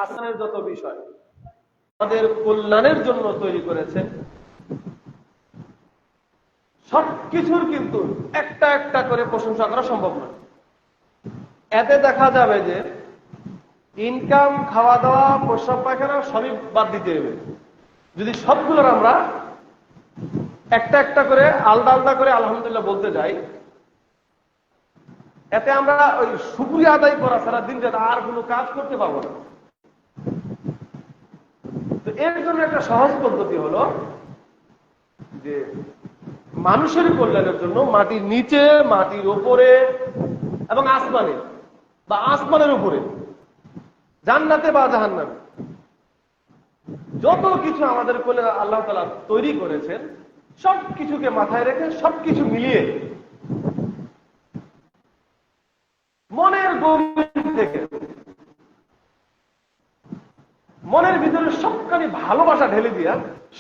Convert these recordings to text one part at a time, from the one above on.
আসমানের যত বিষয় আমাদের কল্যাণের জন্য তৈরি করেছেন, সবকিছুর কিন্তু একটা একটা করে প্রশংসা করা সম্ভব নয়। এতে দেখা যাবে যে ইনকাম, খাওয়া দাওয়া, প্রস্রাব পায়খানা সবই বাদ দিতে হবে। যদি সবগুলোর আমরা একটা একটা করে আলাদা আলাদা করে আলহামদুলিল্লাহ বলতে যাই, এতে আমরা ওই শুকরিয়া আদায় করা ছাড়া দিন রাত আর কোনো কাজ করতে পারবো না। তো এর জন্য একটা সহজ পদ্ধতি হলো যে মানুষের কল্যাণের জন্য মাটির নিচে, মাটির উপরে এবং আসমানে বা আসমানের উপরে, জান্নাতে বা জাহান্নামে যত কিছু আমাদের কল্যাণ আল্লাহ তাআলা তৈরি করেছেন, সবকিছুকে মাথায় রেখে সবকিছু মিলিয়ে মনের গভীর থেকে, মনের ভিতরে সবখানি ভালোবাসা ঢেলে দিয়া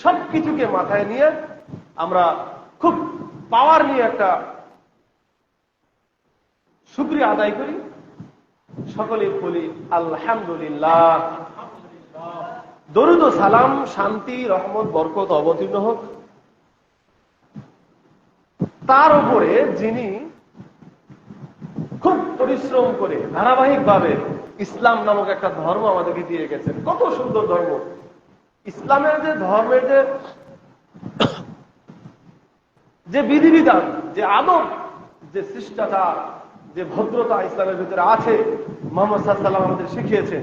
সবকিছুকে মাথায় নিয়ে আমরা খুব পাওয়ার নিয়ে একটা শুকরিয়া আদায় করি। সকলেই বলি আলহামদুলিল্লাহ। দরুদ ও সালাম, শান্তি, রহমত, বরকত অবতীর্ণ হোক তার উপরে যিনি খুব পরিশ্রম করে ধারাবাহিকভাবে ইসলাম নামক একটা ধর্ম আমাদেরকে দিয়ে গেছেন। কত সুন্দর ধর্ম! ইসলামের যে ধর্মের যে বিধিবিধান, যে আদব, যে শিষ্টাচার, যে ভদ্রতা ইসলামের ভিতরে আছে, মুহাম্মদ সাল্লাল্লাহু আলাইহি ওয়াসাল্লাম আমাদের শিখিয়েছেন।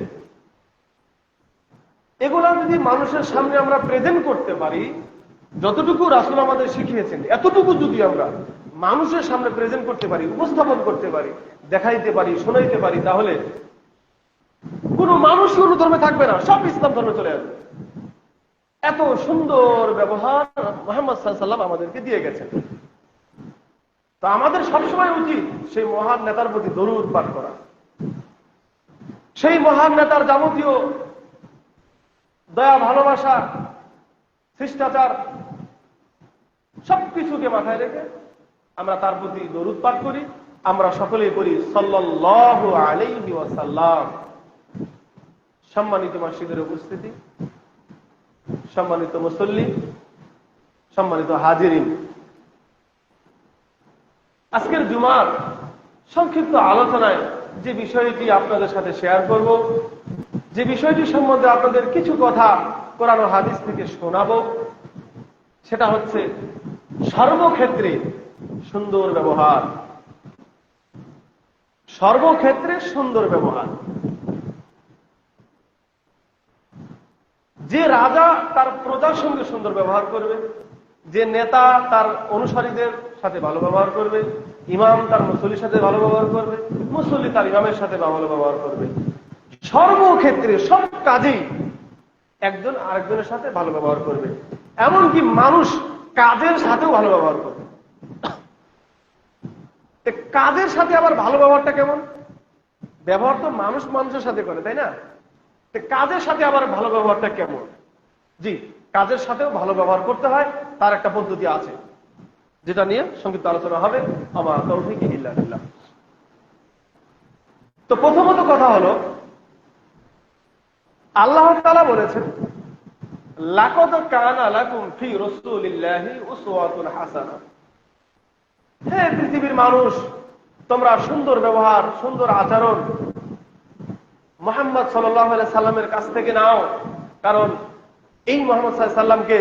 এগুলা যদি মানুষের সামনে আমরা প্রেজেন্ট করতে পারি, যতটুকু রাসূল আমাদের শিখিয়েছেন এতটুকু যদি আমরা মানুষের সামনে প্রেজেন্ট করতে পারি, উপস্থাপন করতে পারি, দেখাইতে পারি, শোনাইতে পারি, তাহলে কোনো মানুষ কোনো ধর্মে থাকবে না, সব ইসলাম ধর্মে চলে আসবে। এত সুন্দর ব্যবহার মুহাম্মদ সাল্লাল্লাহু আলাইহি ওয়াসাল্লাম আমাদেরকে দিয়ে গেছেন। তো আমাদের সবসময় উচিত সেই মহান নেতার প্রতি দরুদ পাঠ করা, সেই মহান নেতার যাবতীয় দয়া, ভালোবাসা, শিষ্টাচার সবকিছুকে মাথায় রেখে আমরা তার প্রতি দরুদ পাঠ করি। আমরা সকলেই করি সাল্লাল্লাহু আলাইহি ওয়াসাল্লাম। সম্মানিত মসজিদের উপস্থিতি, সম্মানিত মুসল্লি, সম্মানিত হাজিরিন, আজকের জুমার সংক্ষিপ্ত আলোচনায় যে বিষয়টি আপনাদের সাথে শেয়ার করব, যে বিষয়টি সম্বন্ধে আপনাদের কিছু কথা কোরআন ও হাদিস থেকে শোনাবো, সেটা হচ্ছে সর্বক্ষেত্রে সুন্দর ব্যবহার। সর্বক্ষেত্রে সুন্দর ব্যবহার। যে রাজা তার প্রজার সঙ্গে সুন্দর ব্যবহার করবে, যে নেতা তার অনুসারীদের সাথে ভালো ব্যবহার করবে, ইমাম তার মুসল্লির সাথে ভালো ব্যবহার করবে, মুসল্লি তার ইমামের সাথে ভালো ব্যবহার করবে, সর্বক্ষেত্রে সব কাজেই একজন আরেকজনের সাথে ভালো ব্যবহার করবে। এমনকি মানুষ কাজের সাথেও ভালো ব্যবহার করবে। কাজের সাথে আবার ভালো ব্যবহারটা কেমন? ব্যবহার তো মানুষ মানুষের সাথে করে, তাই না? কাজের সাথে আবার ভালো ব্যবহারটা কেমন? জি, কাজের সাথেও ভালো ব্যবহার করতে হয়, তার একটা পদ্ধতি আছে, যেটা নিয়ে সংক্ষিপ্ত আলোচনা হবে। আমার তৌফিক ইল্লা বিল্লাহ। তো প্রথমত কথা হলো, আল্লাহ তাআলা বলেছেন লাকাদ কানা লাকুম ফি রাসূলিল্লাহি উসওয়াতুন হাসানাহ। হে পৃথিবীর মানুষ, তোমরা সুন্দর ব্যবহার, সুন্দর আচরণ মুহাম্মদ সাল্লাল্লাহু আলাইহি সাল্লামের কাছ থেকে নাও। কারণ এই মুহাম্মদ সাল্লাল্লাহু আলাইহি সাল্লামকে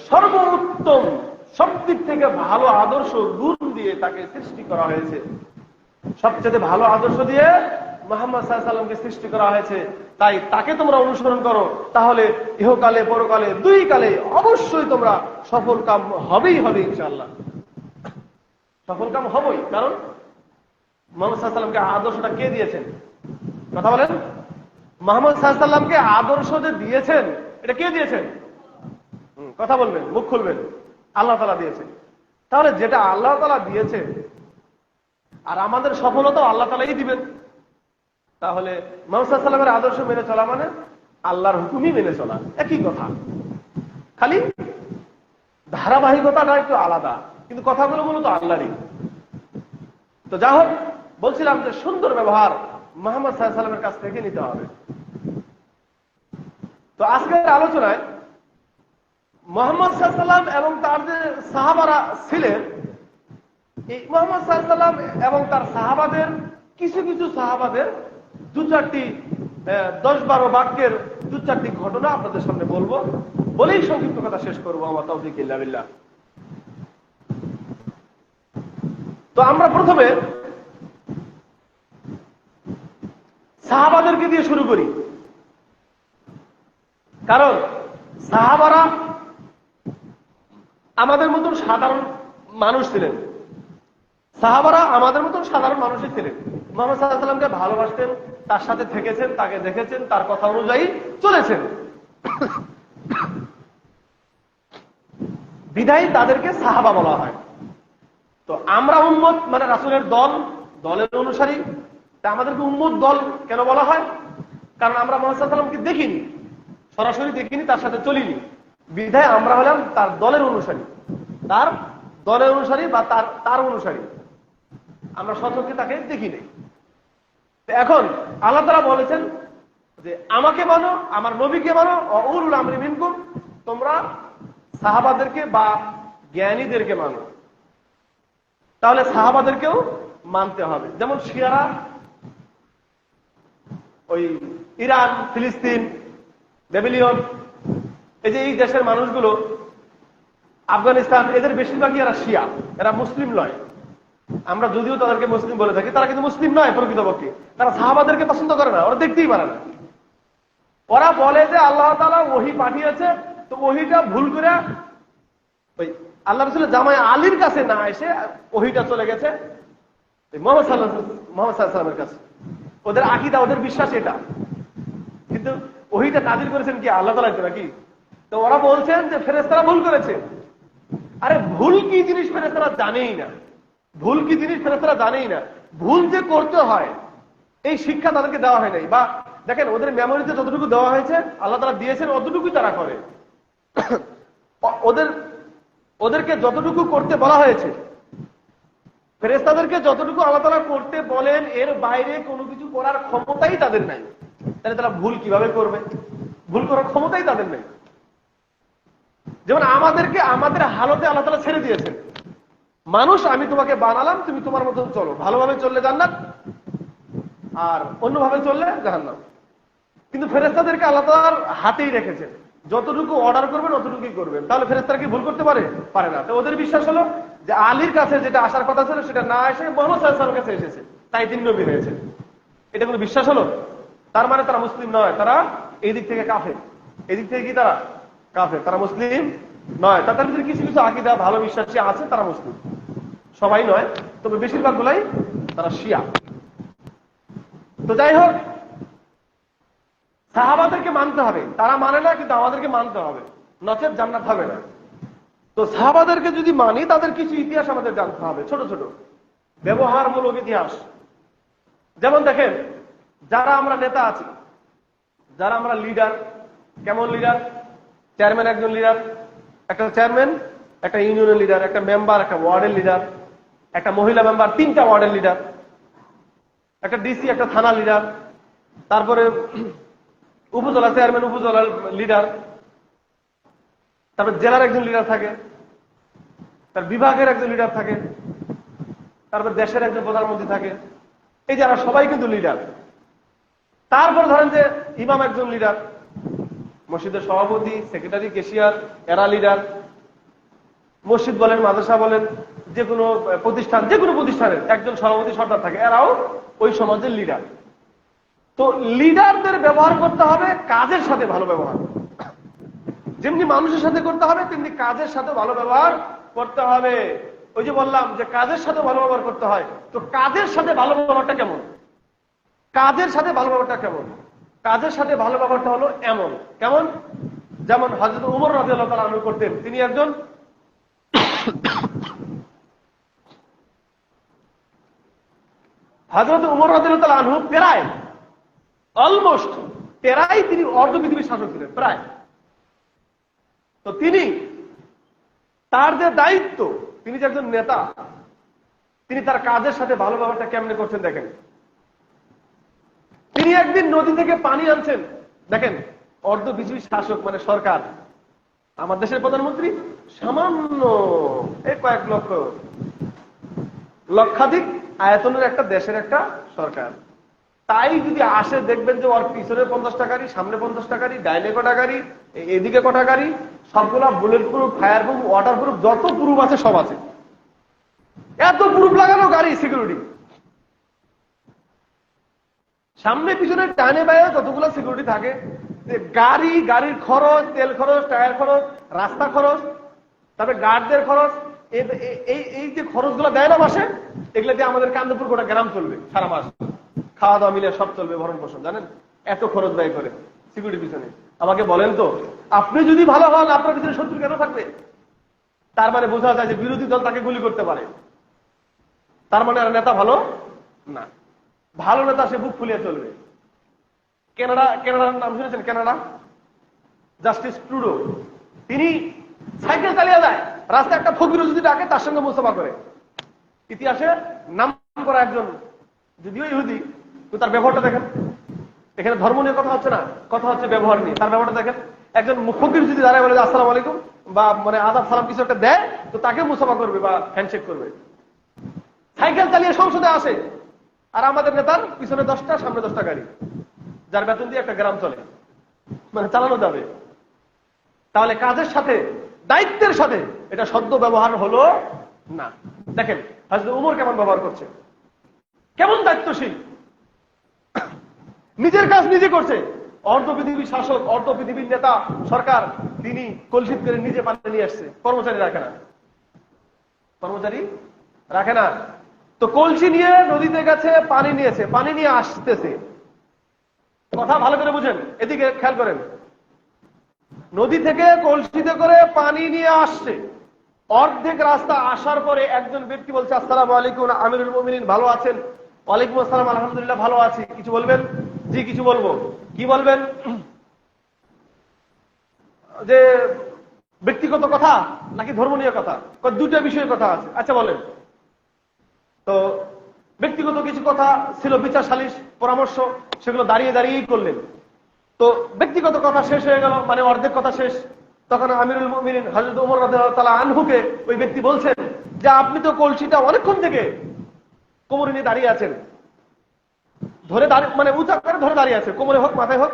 সর্বোত্তম, সব দিক থেকে ভালো আদর্শ গুণ দিয়ে তাকে সৃষ্টি করা হয়েছে। সবচেয়ে ভালো আদর্শ দিয়ে মুহাম্মদ সাল্লাল্লাহু আলাইহি সাল্লামকে সৃষ্টি করা হয়েছে। তাই তাকে তোমরা অনুসরণ করো, তাহলে ইহকালে পরকালে দুই কালে অবশ্যই তোমরা সফল কাম হবেই হবে ইনশাআল্লাহ। সফল কাম হবেই। কারণ মুহাম্মদ সাল্লাল্লাহু আলাইহি সাল্লামকে আদর্শটা কে দিয়েছেন? কথা বলেন। মুহাম্মদ সাল্লাল্লাহু আলাইহি সাল্লামকে আদর্শ যে দিয়েছেন, এটা কে দিয়েছেন? কথা বলবেন, মুখ খুলবেন। আল্লাহ তাআলা দিয়েছেন। তাহলে যেটা আল্লাহ তাআলা দিয়েছে, আর আমাদের সফলতা আল্লাহ তাআলাই দিবেন, তাহলে মুহাম্মদ সাল্লাল্লাহু আলাইহি সাল্লামের আদর্শ মেনে চলা মানে আল্লাহর হুকুমই মেনে চলা, একই কথা। খালি ধারাবাহিকতাটা একটু আলাদা, কিন্তু কথাগুলো মূলত আল্লাহরই। তো যা হোক, বলছিলাম যে সুন্দর ব্যবহার মুহাম্মদ সাল্লাল্লাহু আলাইহি ওয়াসাল্লামের কাছ থেকে নিতে হবে। তো আজকের আলোচনায় মুহাম্মদ সাল্লাল্লাহু আলাইহি ওয়াসাল্লাম এবং তার যে সাহাবারা ছিলেন, এই মুহাম্মদ সাল্লাল্লাহু আলাইহি ওয়াসাল্লাম এবং তার সাহাবাদের কিছু কিছু সাহাবাদের দু চারটি 10-12 বাক্যের দু চারটি ঘটনা আপনাদের সামনে বলবো, বলেই সংক্ষিপ্ত কথা শেষ করবো। আমার তাওফীক ইল্লা বিল্লাহ। তো আমরা প্রথমে সাহাবাদেরকে দিয়ে শুরু করি, কারণ সাহাবারা আমাদের মতন সাধারণ মানুষ ছিলেন। সাহাবারা আমাদের মতন সাধারণ মানুষই ছিলেন। মুহাম্মদ সাল্লাল্লাহু আলাইহি ওয়াসাল্লামকে ভালোবাসতেন, তার সাথে থেকেছেন, তাকে দেখেছেন, তার কথা অনুযায়ী চলেছেন। বিধায়ী তাদেরকে সাহাবা বলা হয়। তো আমরা উম্মত মানে রাসূলের দলের অনুসারী। তা আমাদেরকে উম্মত দল কেন বলা হয়? কারণ আমরা মুহাম্মদ সাল্লাল্লাহু আলাইহি ওয়াসাল্লামকে দেখিনি, সরাসরি দেখিনি, তার সাথে চলিনি। বিধায় আমরা হলাম তার দলের অনুসারী, তার দলের অনুসারী বা তার অনুসারী। আমরা সচক্ষে তাকে দেখিনি। এখন আল্লাহ তাআলা বলেছেন যে আমাকে মানো, আমার নবীকে মানো, উলুল আমরি মিনকুম, তোমরা সাহাবাদেরকে বা জ্ঞানীদেরকে মানো। তাহলে সাহাবাদেরকেও মানতে হবে। যেমন শিয়ারা ওই ইরান, ফিলিস্তিন, ব্যাবিলিয়ন, এই যে এই দেশের মানুষগুলো, আফগানিস্তান, এদের বেশিরভাগই এরা শিয়া, এরা মুসলিম নয়। আমরা যদিও তাদেরকে মুসলিম বলে থাকি, তারা কিন্তু মুসলিম নয় প্রকৃতপক্ষে। তারা সাহাবাদেরকে পছন্দ করে না, ওরা দেখতেই পারে না। ওরা বলে যে আল্লাহ তাআলা ওহী পাঠিয়েছে, তো ওহীটা ভুল করে ওই আল্লাহ রাসূলের জামাই আলীর কাছে না এসে ওহীটা চলে গেছে মুহাম্মদ সাল্লাল্লাহু আলাইহি ওয়াসাল্লামের কাছে। ওদের আকীদা, ওদের বিশ্বাস এটা। কিন্তু ওহীটা নাযিল করেছেন কি আল্লাহ তাআলা নাকি? তো ওরা বলছেন যে ফেরেশতারা ভুল করেছে। আরে ভুল কি জিনিস ফেরেশতারা জানেই না। ভুল কি জিনিস ফেরেশতারা জানেই না। ভুল যে করতে হয় এই শিক্ষা তাদেরকে দেওয়া হয় নাই। বা দেখেন ওদের মেমোরিতে যতটুকু দেওয়া হয়েছে আল্লাহ তাআলা দিয়েছেন, অতটুকুই তারা করে। ওদেরকে যতটুকু করতে বলা হয়েছে, ফেরেশতাদেরকে যতটুকু আল্লাহ তাআলা করতে বলেন, এর বাইরে কোনো কিছু করার ক্ষমতাই তাদের নাই। তাহলে তারা ভুল কিভাবে করবে? ভুল করার ক্ষমতাই তাদের নেই। যেমন আমাদেরকে আমাদের হালতে আল্লাহ তাআলা ছেড়ে দিয়েছেন, মানুষ আমি তোমাকে বানালাম, তুমি তোমার মতো চলো, ভালোভাবে চললে জান্নাত, আর অন্যভাবে চললে জাহান্নাম। কিন্তু ফেরেশতাদেরকে আল্লাহ তাআলার হাতেই রেখেছেন, যতটুকু অর্ডার করবেন অতটুকুই করবেন। তাহলে ফেরেশতারা কি ভুল করতে পারে না। তো ওদের বিশ্বাস হলো যে আলীর কাছে যেটা আসার কথা ছিল সেটা না এসে মুহাম্মদ সাল্লাল্লাহু আলাইহি ওয়াসাল্লামের কাছে এসেছে, তাই তিনি নবী হয়েছে। এটা কোনো বিশ্বাস হলো? তার মানে তারা মুসলিম নয়, তারা এই দিক থেকে কাফের। এই দিক থেকে কি তারা কাফের? তারা মুসলিম নয়। তাদের ভিতরে কিছু কিছু আকীদা ভালো বিশ্বাসী আছে, তারা মুসলিম, সবাই নয়, তবে বেশিরভাগ গুলাই তারা শিয়া। তো যাই হোক, সাহাবাদেরকে মানতে হবে। তারা মানে না, কিন্তু আমাদেরকে মানতে হবে, নচেত জান্নাত হবে না। তো সাহাবাদেরকে যদি মানি, তাদের কিছু ইতিহাস আমাদের জানতে হবে, ছোট ছোট ব্যবহারমূলক ইতিহাস। যেমন দেখেন, যারা আমরা নেতা আছি, যারা আমরা লিডার, কেমন লিডার? চেয়ারম্যান একজন লিডার, একটা চেয়ারম্যান, একটা ইউনিয়নের লিডার, একটা মেম্বার, একটা ওয়ার্ডের লিডার, একটা মহিলা মেম্বার, 3টা ওয়ার্ডের লিডার, একটা ডিসি, একটা থানা লিডার, তারপরে উপজেলা চেয়ারম্যান, উপজেলার লিডার, তারপর জেলার একজন লিডার থাকে, তার বিভাগের একজন লিডার থাকে, তারপর দেশের একজন প্রধানমন্ত্রী থাকে। এই যারা সবাই কিন্তু লিডার। তারপর ধরেন যে ইমাম একজন লিডার, মসজিদের সভাপতি, সেক্রেটারি, ক্যাশিয়ার, এরা লিডার। মসজিদ বলেন, মাদ্রাসা বলেন, যে কোনো প্রতিষ্ঠান, যে কোনো প্রতিষ্ঠানের একজন সভাপতি, সর্দার থাকে, এরাও ওই সমাজের লিডার। তো লিডারদের ব্যবহার করতে হবে কাজের সাথে ভালো ব্যবহার। যেমনি মানুষের সাথে করতে হবে, তেমনি কাজের সাথে ভালো ব্যবহার করতে হবে। ওই যে বললাম যে কাজের সাথে ভালো ব্যবহার করতে হয়, তো কাজের সাথে ভালো ব্যবহারটা কেমন? কাজের সাথে ভালো ব্যবহারটা কেমন? কাজের সাথে ভালো ব্যবহারটা হলো এমন, কেমন? যেমন হযরত উমর রাদিয়াল্লাহু তাআলা আনহু করতেন। তিনি একজন হযরত উমর রাদিয়াল্লাহু তাআলা আনহু প্রায় অলমোস্ট তিনি অর্ধপৃথিবীর শাসক ছিলেন, প্রায়। তো তিনি তার যে দায়িত্ব, তিনি যে একজন নেতা, তিনি তার কাজের সাথে ভালো ব্যবহারটা কেমনে করছেন দেখেন। তিনি একদিন নদী থেকে পানি আনছেন। দেখেন, অর্ধ বিজেপি শাসক মানে সরকার, আমার দেশের প্রধানমন্ত্রী সামান্য এই কয়েক লক্ষাধিক আয়তনের একটা দেশের একটা সরকার। তাই যদি আসে দেখবেন যে ওর পিছনে 50 টাকারই, সামনে 50 টাকারই, ডাইনে কটা গাড়ি, এদিকে কটা গাড়ি, সবগুলা bullet proof, fire proof, water proof, যত প্রুফ আছে সব আছে। এত প্রুফ লাগানো গাড়ি, সিকিউরিটি সামনে পিছনে ডাইনে বাইরে যতগুলো সিকিউরিটি থাকে, গাড়ির খরচ, তেল খরচ, টায়ার খরচ, রাস্তা খরচ, তারপরে গার্ডদের খরচ, এই যে খরচগুলো দেয় না মাসে, এগুলো দিয়ে আমাদের কান্দপুর গোটা গ্রাম চলবে সারা মাস, খাওয়া দাওয়া মিলে সব চলবে, ভরণ পোষণ। জানেন এত খরচ ব্যয় করে সিকিউরিটি পিছনে। আমাকে বলেন তো, আপনি যদি ভালো হন, আপনার পিছনে শত্রু কেন থাকবে? তার মানে বোঝা যায় যে বিরোধী দল তাকে গুলি করতে পারে, তার মানে আর নেতা ভালো না। ভালো নেতা সে বুক ফুলিয়ে চলবে। কানাডার নাম শুনেছেন? কানাডা জাস্টিস ট্রুডো, তিনি সাইকেল চালিয়ে যায়, রাস্তায় একটা ফকির যদি ডাকে তার সঙ্গে মুসাফা করে। ইতিহাসে নাম করা একজন, যদিও ইহুদি, তো তার ব্যবহারটা দেখেন। এখানে ধর্ম নিয়ে কথা হচ্ছে না, কথা হচ্ছে ব্যবহার নিয়ে। তার ব্যবহারটা দেখেন, একজন ফকির যদি দাঁড়ায় বলে আসসালামু আলাইকুম বা মানে আদাব সালাম কিছু একটা দেয়, তো তাকে মুসাফা করবে বা হ্যান্ডশেক করবে। সাইকেল চালিয়ে সংসদে আসে, আর আমাদের নেতার পিছনে 10টা, সামনে 10টা গাড়ি, যার বেতন দিয়ে একটা গ্রাম চলে, মানে চালানো যাবে। তাহলে কাজের সাথে, দায়িত্বের সাথে এটা সদ্য ব্যবহার হলো না। দেখেন হযরত ওমর কেমন ব্যবহার করছে, কেমন দায়িত্বশীল, নিজের কাজ নিজে করছে। অর্ধ পৃথিবীর শাসক, অর্ধ পৃথিবীর নেতা, সরকার, তিনি কলসিত করে নিজে পানি নিয়ে আসছে, কর্মচারী রাখে না, কর্মচারী রাখে না। তো কলসি নিয়ে নদীতে গেছে, পানি নিয়েছে, পানি নিয়ে আসতেছে। কথা ভালো করে বুঝেন, এদিকে খেয়াল করেন। নদী থেকে কলসিতে করে পানি নিয়ে আসছে। অর্ধেক রাস্তা আসার পরে একজন ব্যক্তি বলছে আসসালামু আলাইকুম আমিরুল মুমিনিন, ভালো আছেন? ওয়ালাইকুম আসসালাম, আলহামদুলিল্লাহ ভালো আছি। কিছু বলবেন? জি কিছু বলবো। কি বলবেন? যে ব্যক্তিগত কথা নাকি ধর্মীয় কথা? দুটা বিষয়ের কথা আছে। আচ্ছা বলেন। তো ব্যক্তিগত কিছু কথা ছিল, বিচার সালিশ পরামর্শ, সেগুলো দাঁড়িয়ে দাঁড়িয়েই করলেন। তো ব্যক্তিগত কথা শেষ হয়ে গেল, মানে অর্ধেক কথা শেষ। তখন আমিরুল মুমিনিন হযরত ওমর রাদিয়াল্লাহু তাআলা আনহুকে ওই ব্যক্তি বলছেন যে আপনি তো কলসিটা অনেকক্ষণ থেকে কোমরে নিয়ে দাঁড়িয়ে আছেন, ধরে মানে উঁচা করে ধরে দাঁড়িয়ে আছে, কোমরে হোক মাথায় হোক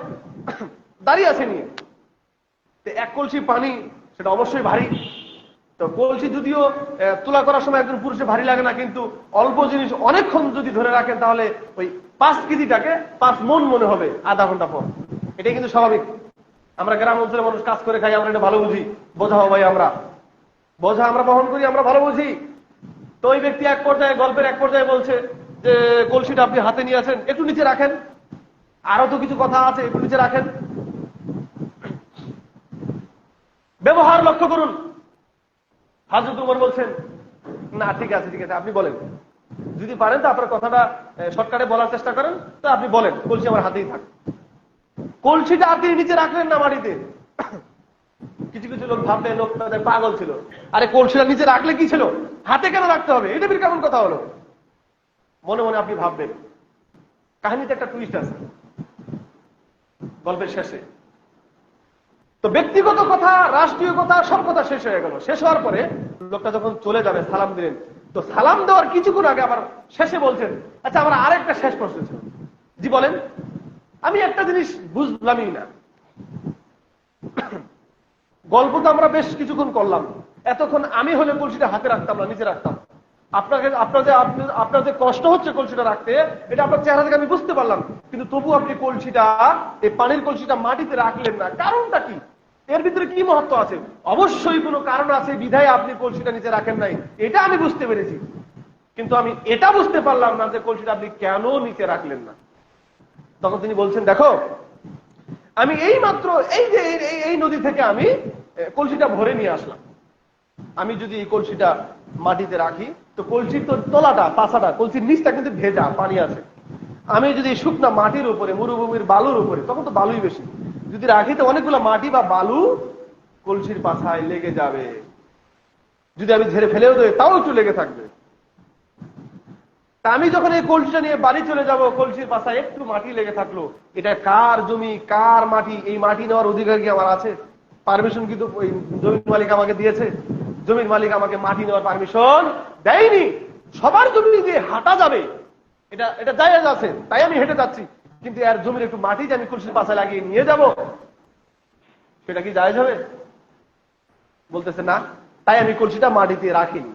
দাঁড়িয়ে আছে নিয়ে। তো এক কলসি পানি, সেটা অবশ্যই ভারী। তো কলসি যদিও তুলা করার সময় একজন পুরুষের ভারী লাগে না, কিন্তু অল্প জিনিস অনেকক্ষণ যদি ধরে রাখেন তাহলে ওই 5 কেজিটাকে 5 মন মনে হবে আধা ঘন্টা পর। এটাই কিন্তু স্বাভাবিক। আমরা গ্রাম অঞ্চলের মানুষ কাজ করে খাই, আমরা এটা ভালো বুঝি। বোঝা ভাই, আমরা বোঝা আমরা বহন করি, আমরা ভালো বুঝি। তো ওই ব্যক্তি এক পর্যায়ে, গল্পের এক পর্যায়ে বলছে যে কলসিটা আপনি হাতে নিয়ে আছেন, একটু নিচে রাখেন, আরো তো কিছু কথা আছে, একটু নিচে রাখেন। ব্যবহার লক্ষ্য করুন। হযরত ওমর বলছেন না ঠিক আছে ঠিক আছে, আপনি বলেন, যদি পারেন তো আপনার কথাটা শর্টকাটে বলার চেষ্টা করেন, তো আপনি বলেন, কলসি আমার হাতেই থাক। কলসিটা আপনি নিচে রাখলেন না মাটিতে। কিছু কিছু লোক ভাববে লোক তাদের পাগল ছিল, আরে কলসিটা নিচে রাখলে কি ছিল, হাতে কেন রাখতে হবে, এটা বের কেমন কথা হলো। মনে মনে আপনি ভাববেন। কাহিনীতে একটা টুইস্ট আছে গল্পের শেষে। তো ব্যক্তিগত কথা, রাষ্ট্রীয় কথা, সব কথা শেষ হয়ে গেল। শেষ হওয়ার পরে লোকটা যখন চলে যাবে, সালাম দিলেন। তো সালাম দেওয়ার কিছুক্ষণ আগে আবার শেষে বলছেন, আচ্ছা আমার আরেকটা শেষ প্রশ্ন ছিল। জি বলেন। আমি একটা জিনিস বুঝলামই না, গল্প তো আমরা বেশ কিছুক্ষণ করলাম, এতক্ষণ আমি হলে কলসিটা হাতে রাখতাম না, নিচে রাখতাম। আপনার যে কষ্ট হচ্ছে কলসিটা রাখতে, এটা আপনার চেহারা থেকে আমি বুঝতে পারলাম, কিন্তু তবু আপনি কলসিটা, এই পানির কলসিটা মাটিতে রাখলেন না, কারণটা কি? এর ভিতরে কি মহত্ব আছে? অবশ্যই কোনো কারণ আছে, বিধায় আপনি কলসিটা নিচে রাখেন নাই, এটা আমি বুঝতে পেরেছি। কিন্তু আমি এটা বুঝতে পারলাম না যে কলসিটা আপনি কেন নিচে রাখলেন না। তখন তিনি বলছেন, দেখো আমি এই মাত্র এই নদী থেকে আমি কলসিটা ভরে নিয়ে আসলাম। আমি যদি এই কলসিটা মাটিতে রাখি, তো কলসির তো তলাটা, পাছাটা, কলসির নিচটা কিন্তু ভেজা, পানি আছে। আমি যদি শুকনা মাটির উপরে, মরুভূমির বালুর উপরে, তখন তো বালুই বেশি, যদি রাখি তো অনেকগুলো মাটি বা বালু কলসির পাছায় লেগে যাবে। যদি আমি ঝেড়ে ফেলেও দেই তাও একটু লেগে থাকবে। তা আমি যখন এই কলসিটা নিয়ে বাড়ি চলে যাব, কলসির পাশায় একটু মাটি লেগে থাকলো, এটা কার জমি, কার মাটি, এই মাটি নেওয়ার অধিকার কি আমার আছে? পারমিশন কিন্তু ওই জমির মালিক আমাকে দিয়েছে? জমির মালিক আমাকে মাটি নেওয়ার পারমিশন দেয়নি। সবার জমি দিয়ে হাঁটা যাবে, এটা এটা জায়েজ আছে, তাই আমি হেঁটে যাচ্ছি, কিন্তু এর জমির একটু মাটি যে আমি কলসির পাশায় লাগিয়ে নিয়ে যাব, সেটা কি জায়েজ হবে? বলতেছে না, তাই আমি কলসিটা মাটিতে রাখিনি।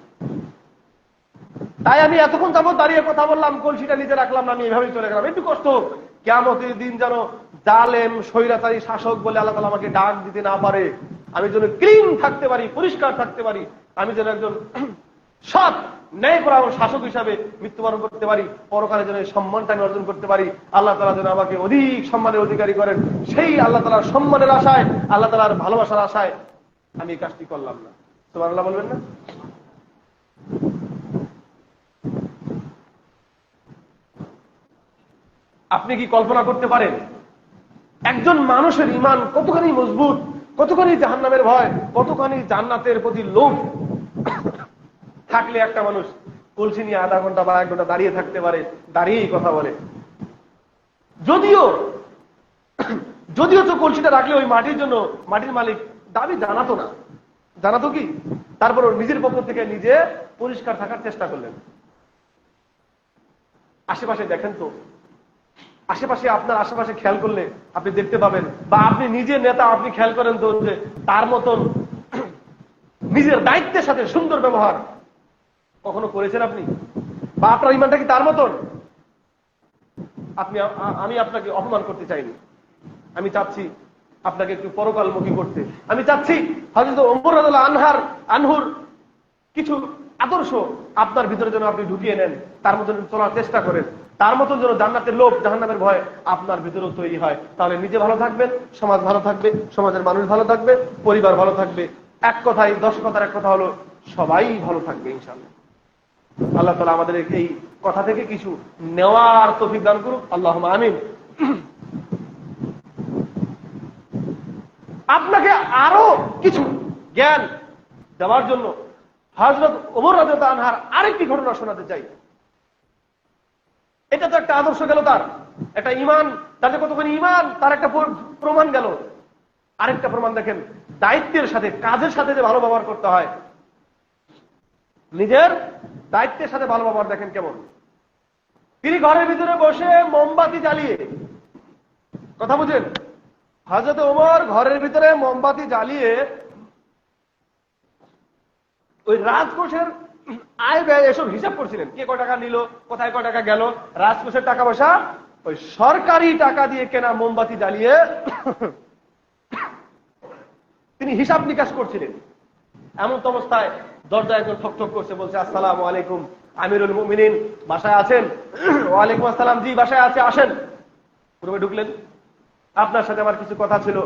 তাই আমি এতক্ষণ যাবো দাঁড়িয়ে কথা বললাম, কলসিটা নিচে রাখলাম না, আমি এভাবেই চলে গেলাম। একটু কষ্ট হোক, কিয়ামতের দিন যেন জালেম স্বৈরাচারী শাসক বলে আল্লাহ তাআলা আমাকে ডাক দিতে না পারে, আমি যেন ক্লিন থাকতে পারি, পরিষ্কার থাকতে পারি, আমি যেন একজন সৎ ন্যায়পরায়ণ শাসক হিসাবে মৃত্যুবরণ করতে পারি, পরকালে যেন এই সম্মানটা আমি অর্জন করতে পারি। আল্লাহ তাআলা যেন আমাকে অধিক সম্মানের অধিকারী করেন, সেই আল্লাহ তাআলার সম্মানের আশায়, আল্লাহ তাআলার ভালোবাসার আশায় আমি এই কাজটি করলাম না। সুবহানাল্লাহ বলবেন না? আপনি কি কল্পনা করতে পারেন একজন মানুষের ঈমান কতখানি মজবুত, কতখানি জাহান্নামের ভয়, কতখানি জান্নাতের প্রতি লোভ থাকলে একটা মানুষ কলসি নিয়ে আধা ঘন্টা বা 1 ঘন্টা দাঁড়িয়ে থাকতে পারে, দাঁড়িয়েই কথা বলে? যদিও যদিও তো কলসিটা রাখলে ওই মাটির জন্য মাটির মালিক দাবি জানাতো না, জানাতো কি? তারপর নিজের পক্ষ থেকে নিজে পরিষ্কার থাকার চেষ্টা করলেন। আশেপাশে দেখেন তো, আশেপাশে আপনার আশেপাশে খেয়াল করলে আপনি দেখতে পাবেন, বা আপনি নিজে নেতা, আপনি খেয়াল করেন তো যে তার মতন নিজের দায়িত্বের সাথে সুন্দর ব্যবহার কখনো করেছেন আপনি? বা আপনার ঈমানটা কি তার মতন? আমি আপনাকে অপমান করতে চাইনি, আমি চাচ্ছি আপনাকে একটু পরকালমুখী করতে। আমি চাচ্ছি হযরত ওমর রাদিয়াল্লাহু আনহুর কিছু আদর্শ আপনার ভিতরে যেন আপনি ঢুকিয়ে নেন, তার মতন চলার চেষ্টা করেন, তার মতন যেন জান্নাতের লোভ জাহান্নামের ভয় আপনার ভিতরেও তৈরি হয়। তাহলে নিজে ভালো থাকবেন, সমাজ ভালো থাকবে, সমাজের মানুষ ভালো থাকবে, পরিবার ভালো থাকবে। এক কথায় 10 কথার এক কথা হলো, সবাই ভালো থাকবে ইনশাআল্লাহ। আল্লাহ তাআলা আমাদের এই কথা থেকে কিছু নেওয়ার তৌফিক দান করুক, আল্লাহুম্মা আমিন। আপনাকে আরো কিছু জ্ঞান দেওয়ার জন্য হযরত ওমর রাদিয়াল্লাহু আনহুর আরেকটি ঘটনা শোনাতে চাই। এটা তো একটা আদর্শ গেল, তার একটা ঈমান, তাতে কতখানি ঈমান, তার একটা প্রমাণ গেল। আরেকটা প্রমাণ দেখেন, দায়িত্বের সাথে, কাজের সাথে যে ভালো ব্যবহার করতে হয়, নিজের দায়িত্বের সাথে ভালো ব্যবহার দেখেন কেমন। তিনি ঘরের ভিতরে বসে মোমবাতি জ্বালিয়ে, কথা বুঝেন, হযরত ওমর ঘরের ভিতরে মোমবাতি জ্বালিয়ে ওই রাজকোষের আয় ব্যয় এসব হিসাব করছিলেন, কে কয় টাকা নিল, কোথায় কয় টাকা গেল, রাজকোষের টাকা পয়সা ওই সরকারি টাকা দিয়ে কেনা মোমবাতি জ্বালিয়ে তিনি হিসাব নিকাশ করছিলেন। এমন তো অবস্থায় দরজায় একজন ঠক ঠক করছে, বলছে আসসালামু আলাইকুম আমিরুল মুমিনিন, বাসায় আছেন? ওয়ালাইকুম আসসালাম, জি বাসায় আছে, আসেন। রুমে ঢুকলেন, আপনার সাথে আমার কিছু কথা ছিল।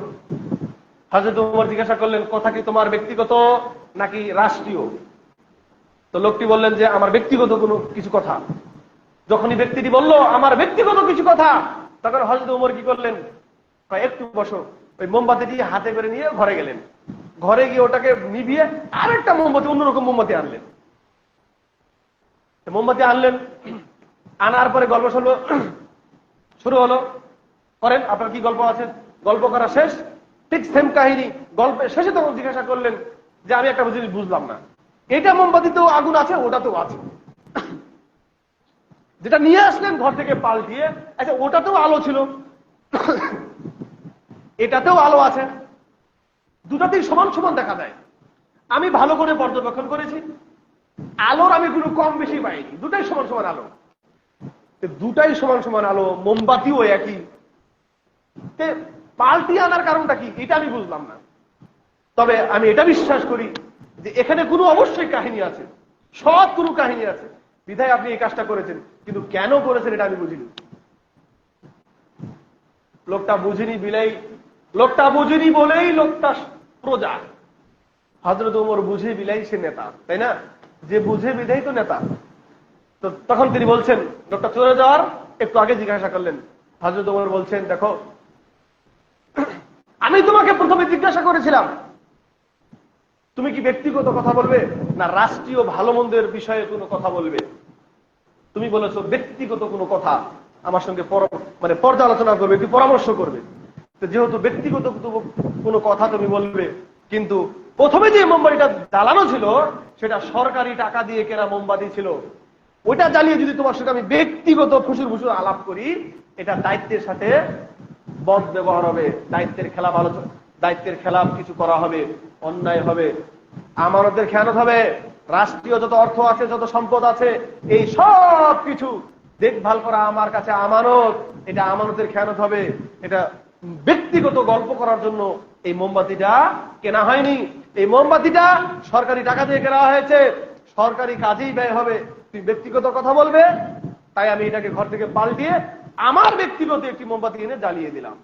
হযরত ওমর জিজ্ঞাসা করলেন, কথা কি তোমার ব্যক্তিগত নাকি রাষ্ট্রীয়? তো লোকটি বললেন যে আমার ব্যক্তিগত কোনো কিছু কথা। যখনই ব্যক্তিটি বলল আমার ব্যক্তিগত কিছু কথা, তখন হযরত ওমর কি করলেন, একটু বসো, ওই মোমবাতিটি হাতে করে নিয়ে ঘরে গেলেন। ঘরে গিয়ে ওটাকে নিভিয়ে আরেকটা মোমবাতি, অন্যরকম মোমবাতি আনলেন। মোমবাতি আনলেন, আনার পরে গল্প শুরু হলো, করেন আপনার কি গল্প আছে? গল্প করা শেষ, ঠিক সেম কাহিনী গল্পের শেষে তখন জিজ্ঞাসা করলেন যে আমি একটা জিনিস বুঝলাম না, এটা মোমবাতিতেও আগুন আছে, ওটাতেও আছে। যেটা নিয়ে আসলেন ঘর থেকে পাল্টিয়ে, আচ্ছা ওটাতেও আলো ছিল, এটাতেও আলো আছে, দুটাতেই সমান সমান দেখা যায়। আমি ভালো করে পর্যবেক্ষণ করেছি, আলোর আমি কোনো কম বেশি পাইনি, দুটাই সমান সমান আলো। দুটাই সমান সমান আলো, মোমবাতিও একই, পাল্টি আনার কারণটা কি এটা আমি বুঝলাম না। তবে আমি এটা বিশ্বাস করি যে এখানে কোনো অবশ্যই কাহিনী আছে, সৎ কোনো কাহিনী আছে, বিধায় আপনি এই কাজটা করেছেন। কিন্তু কেন করেছেন এটা আমি বুঝিনি। লোকটা বুঝিনি বলেই লোকটা প্রজা। হযরত ওমর বুঝে বিলাই সে নেতা, তাই না? যে বুঝে বিধাই তো নেতা। তো তখন তিনি বলছেন, লোকটা চলে যাওয়ার একটু আগে জিজ্ঞাসা করলেন, হযরত ওমর বলছেন, দেখো আমি তোমাকে প্রথমে জিজ্ঞাসা করেছিলাম তুমি কি ব্যক্তিগত কথা বলবে না রাষ্ট্রীয় ভালো মন্দের বিষয়ে কোনো কথা বলবে? তুমি বলেছো ব্যক্তিগত কোনো কথা আমার সঙ্গে মানে পর্যালোচনা করবে, একটু পরামর্শ করবে। তো যেহেতু ব্যক্তিগত কোনো কথা তুমি বলবে, কিন্তু প্রথমে যে মোমবাতিটা জ্বালানো ছিল সেটা সরকারি টাকা দিয়ে কেনা মোমবাতি ছিল, ওইটা জ্বালিয়ে যদি তোমার সঙ্গে আমি ব্যক্তিগত ফুসুর ফুসুর আলাপ করি, এটা দায়িত্বের সাথে বদ ব্যবহার হবে, দায়িত্বের খেলাফ কিছু করা হবে, অন্যায় হবে, আমানতের খেয়ানত হবে। রাষ্ট্রীয় যত অর্থ আছে, যত সম্পদ আছে, এই সব কিছু দেখভাল করা আমার কাছে আমানত, এটা আমানতের খেয়ানত হবে। এটা ব্যক্তিগত গল্প করার জন্য এই মোমবাতিটা কেনা হয়নি। এই মোমবাতিটা সরকারি টাকা দিয়ে কেনা হয়েছে, সরকারি কাজেই ব্যয় হবে। তুই ব্যক্তিগত কথা বলবে, তাই আমি এটাকে ঘর থেকে পাল্টিয়ে আমার ব্যক্তিগত একটি মোমবাতি এনে জ্বালিয়ে দিলাম।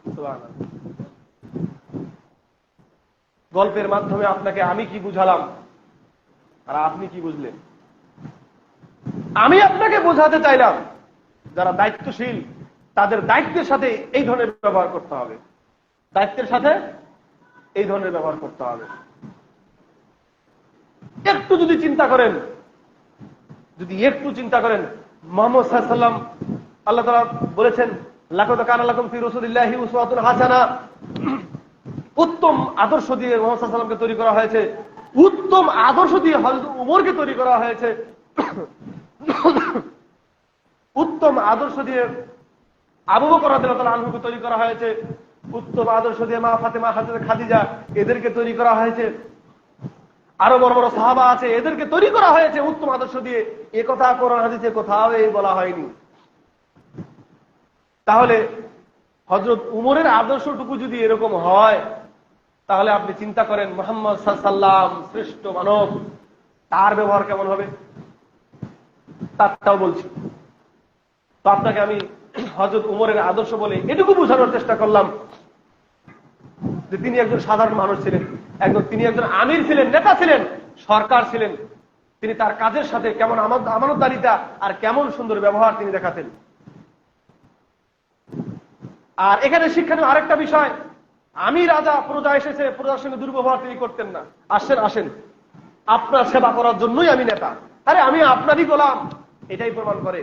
গল্পের মাধ্যমে আপনাকে আমি কি বুঝালাম আর আপনি কি বুঝলেন? আমি আপনাকে বোঝাতে চাইলাম যারা দায়িত্বশীল তাদের দায়িত্বের সাথে এই ধরনের ব্যবহার করতে হবে, দায়িত্বের সাথে এই ধরনের ব্যবহার করতে হবে। একটু যদি চিন্তা করেন, মুহাম্মদ সাল্লাল্লাহু আলাইহি ওয়াসাল্লাম, আল্লাহ তাআলা বলেছেন লাকাদ কানা লাকুম ফি রাসূলিল্লাহি উসওয়াতুন হাসানা, উত্তম আদর্শ দিয়ে মুহাম্মদ সাল্লাল্লাহু আলাইহি ওয়াসাল্লামকে তৈরি করা হয়েছে, উত্তম আদর্শ দিয়ে হযরত উমরকে তৈরি করা হয়েছে, উত্তম আদর্শ দিয়ে আবু বকর রাদিয়াল্লাহু তাআলা আনহুকে তৈরি করা হয়েছে, উত্তম আদর্শ দিয়ে মা ফাতেমা, হযরত খাদিজা এদেরকে তৈরি করা হয়েছে, আরো বড় বড় সাহাবা আছে এদেরকে তৈরি করা হয়েছে উত্তম আদর্শ দিয়ে। এ কথা কোরআন হাদিসে কোথাও বলা হয়নি। তাহলে হযরত উমরের আদর্শটুকু যদি এরকম হয়, তাহলে আপনি চিন্তা করেন মুহাম্মদ সাল্লাল্লাহু আলাইহি ওয়াসাল্লাম শ্রেষ্ঠ মানব, তার ব্যবহার কেমন হবে? তারটাও বলছি। তো আপনাকে আমি হযরত উমরের আদর্শ বলে এটুকু বোঝানোর চেষ্টা করলাম যে তিনি একজন সাধারণ মানুষ ছিলেন, তিনি একজন আমির ছিলেন, নেতা ছিলেন, সরকার ছিলেন। তিনি তার কাজের সাথে কেমন আমানতদারিতা আর কেমন সুন্দর ব্যবহার তিনি দেখাতেন। আর এখানে শিক্ষণীয় আরেকটা বিষয়, আমি রাজা, প্রজা এসেছে, প্রজার সঙ্গে দুর্ব্যবহার তিনি করতেন না। আসেন আপনার সেবা করার জন্যই আমি নেতা, আরে আমি আপনারই গোলাম। এটাই প্রমাণ করে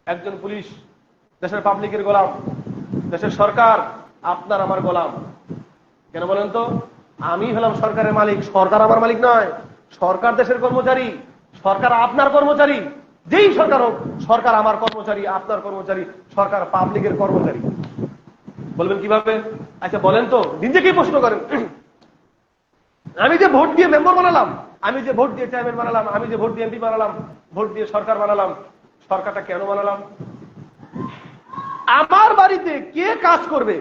একজন পুলিশ দেশের পাবলিকের গোলাম, দেশের সরকার আপনার আমার গোলাম। কেন বলেন তো? আমি হলাম সরকারের মালিক, সরকার আমার মালিক নয়। সরকার দেশের কর্মচারী, সরকার আপনার কর্মচারী। যেই সরকার হোক, সরকার আমার কর্মচারী, আপনার কর্মচারী, সরকার পাবলিকের কর্মচারী। বলবেন কিভাবে? আচ্ছা বলেন তো, নিজেকেই প্রশ্ন করেন। আমি যে ভোট দিয়ে মেম্বার বানালাম, আমি যে ভোট দিয়ে চেয়ারম্যান বানালাম, আমি যে ভোট দিয়ে এমপি বানালাম, ভোট দিয়ে সরকার বানালাম, সরকারটা কেন বানালাম? আমার বাড়িতে কে কাজ করবে?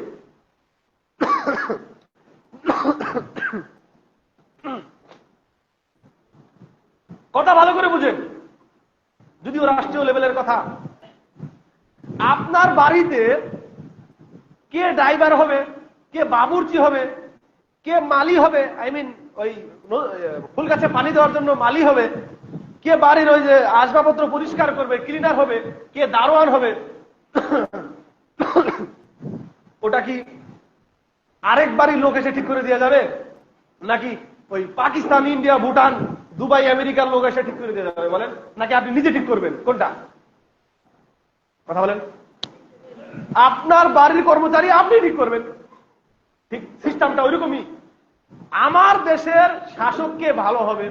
কথা ভালো করে বুঝেন, যদিও রাষ্ট্রীয় লেভেলের কথা। আপনার বাড়িতে কে ড্রাইভার হবে, কে বাবুর্চি হবে, কে মালি হবে, ওই ফুল গাছে পানি দেওয়ার জন্য মালি হবে, কে বাড়ির ওই যে আসবাবপত্র পরিষ্কার করবে, ক্লিনার হবে, কে দারোয়ান হবে, ওটা কি আরেক বাড়ির লোক এসে ঠিক করে দেওয়া যাবে? নাকি ওই পাকিস্তান, ইন্ডিয়া, ভুটান, দুবাই, আমেরিকার লোক এসে ঠিক করে দেওয়া যাবে? বলেন, নাকি আপনি নিজে ঠিক করবেন? কোনটা? কথা বলেন। আপনার বাড়ির কর্মচারী আপনি ঠিক করবেন। ঠিক সিস্টেমটা ওইরকমই। আমার দেশের শাসককে ভালো হবে,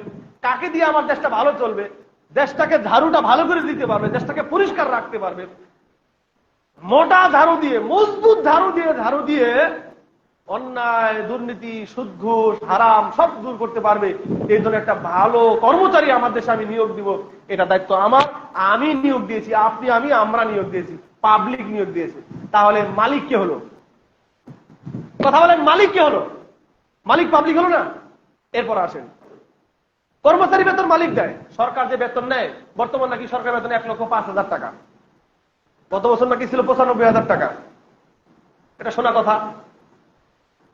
কাকে দিয়ে আমার দেশটা ভালো চলবে, দেশটাকে ঝাড়ুটা ভালো করে দিতে পারবে, দেশটাকে পরিষ্কার রাখতে পারবে, মোটা ঝাড়ু দিয়ে, মজবুত ঝাড়ু দিয়ে অন্যায়, দুর্নীতি, সুদ, ঘুষ, হারাম সব দূর করতে পারবে। এই জন্য একটা ভালো কর্মচারী আমার দেশে আমি নিয়োগ দিব। এটা দায়িত্ব আমার, আমি নিয়োগ দিয়েছি, আপনি আমি আমরা নিয়োগ দিয়েছি, পাবলিক নিয়োগ দিয়েছে। তাহলে মালিক কে হলো? কথা বলেন, মালিক কে হলো? মালিক পাবলিক হলো না? এরপর আসেন, কর্মচারী বেতন মালিক দেয়। সরকার যে বেতন নেয়, বর্তমান নাকি সরকার বেতন 1,05,000 টাকা, গত বছর নাকি ছিল 95,000 টাকা। এটা শোনা কথা।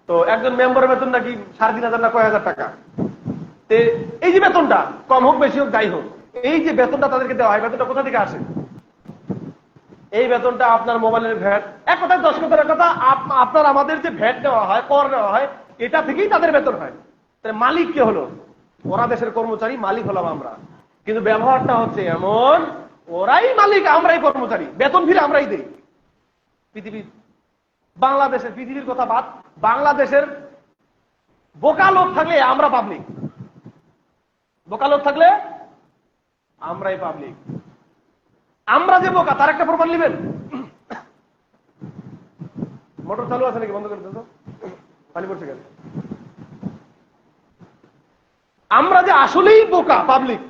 তো একজন মেম্বারের বেতন নাকি 3,500 না কয় হাজার টাকা। এই যে বেতনটা কম হোক বেশি হোক যাই হোক, এই যে বেতনটা তাদেরকে দেওয়া হয়, বেতনটা কোথা থেকে আসে? এই বেতনটা আপনার মোবাইলের ভ্যাট, এক কথায় 10 কথার কথা, আপনার আমাদের যে ভ্যাট দেওয়া হয়, কর দেওয়া হয়, এটা থেকেই তাদের বেতন হয়। তাহলে মালিক কে হলো? ওরা দেশের কর্মচারী, মালিক হলাম আমরা। কিন্তু ব্যবহারটা হচ্ছে এমন ওরাই মালিক, আমরাই কর্মচারী, বেতন ফিরে আমরাই দেই। পৃথিবীর বাংলাদেশের, পৃথিবীর কথা বাদ, বাংলাদেশের বোকা লোক থাকলে আমরা পাবলিক, বোকা লোক থাকলে আমরাই পাবলিক। আমরা যে বোকা তার একটা প্রমাণ নেবেন। মোটর চালু আছে নাকি? বন্ধ করে দিত, পানি পড়ছে কেন? আমরা যে আসলেই বোকা পাবলিক,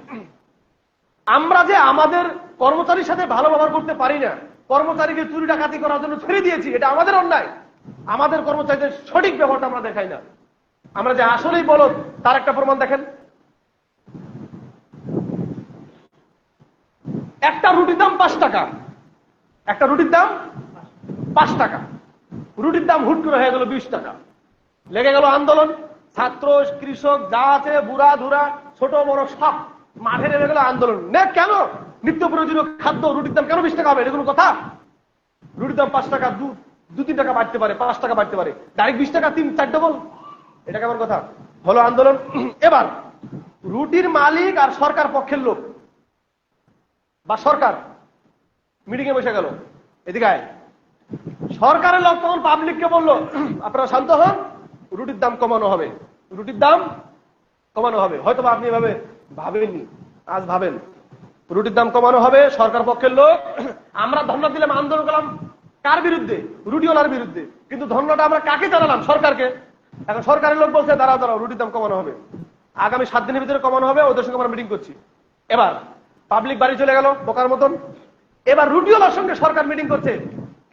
আমরা যে আমাদের কর্মচারীর সাথে ভালো ব্যবহার করতে পারি না, কর্মচারীকে চুরি ডাকাতি করার জন্য ছেড়ে দিয়েছি, এটা আমাদের অন্যায়। আমাদের কর্মচারীদের সঠিক ব্যবহারটা আমরা দেখাই না। আমরা যে আসলেই বলদ তার একটা প্রমাণ দেখেন। একটা রুটির দাম 5 টাকা, একটা রুটির দাম 5 টাকা। রুটির দাম হুট করে হয়ে গেল 20 টাকা। লেগে গেল আন্দোলন, ছাত্র কৃষক যা আছে বুড়া ধুরা ছোট বড় সব মাঠে নেমে গেল আন্দোলন। কেন নিত্য প্রয়োজনীয় খাদ্য রুটির দাম কেন 20 টাকা হবে? এটা কোনো কথা? রুটির দাম 5 টাকা, 2-3 টাকা বাড়তে পারে, 5 টাকা বাড়তে পারে, ডাইরেক্ট 20 টাকা 3-4 ডবল, এটা কেমন কথা হলো? আন্দোলন। এবার রুটির মালিক আর সরকার পক্ষের লোক বা সরকার মিটিং এ বসে গেল। এদিকে সরকারের লোক তখন পাবলিককে বললো, আপনারা শান্ত হন, রুটির দাম কমানো হবে, রুটির দাম কমানো হবে। হয়তো আপনি এভাবে ভাবেননি, আজ ভাবেন। রুটির দাম কমানো হবে, সরকার পক্ষের লোক। আমরা ধর্ণা দিলাম, আন্দোলন করলাম কার বিরুদ্ধে? রুটিওয়ালার বিরুদ্ধে। কিন্তু ধর্ণাটা আমরা কাকে জানালাম? সরকারকে। এখন সরকারের লোক বলছে দাঁড়াও দাঁড়াও, রুটির দাম কমানো হবে, আগামী 7 দিনের ভিতরে কমানো হবে, ওদের সঙ্গে আমরা মিটিং করছি। এবার পাবলিক বাড়ি চলে গেল বোকার মতন। এবার রুটিওয়ালার সঙ্গে সরকার মিটিং করছে,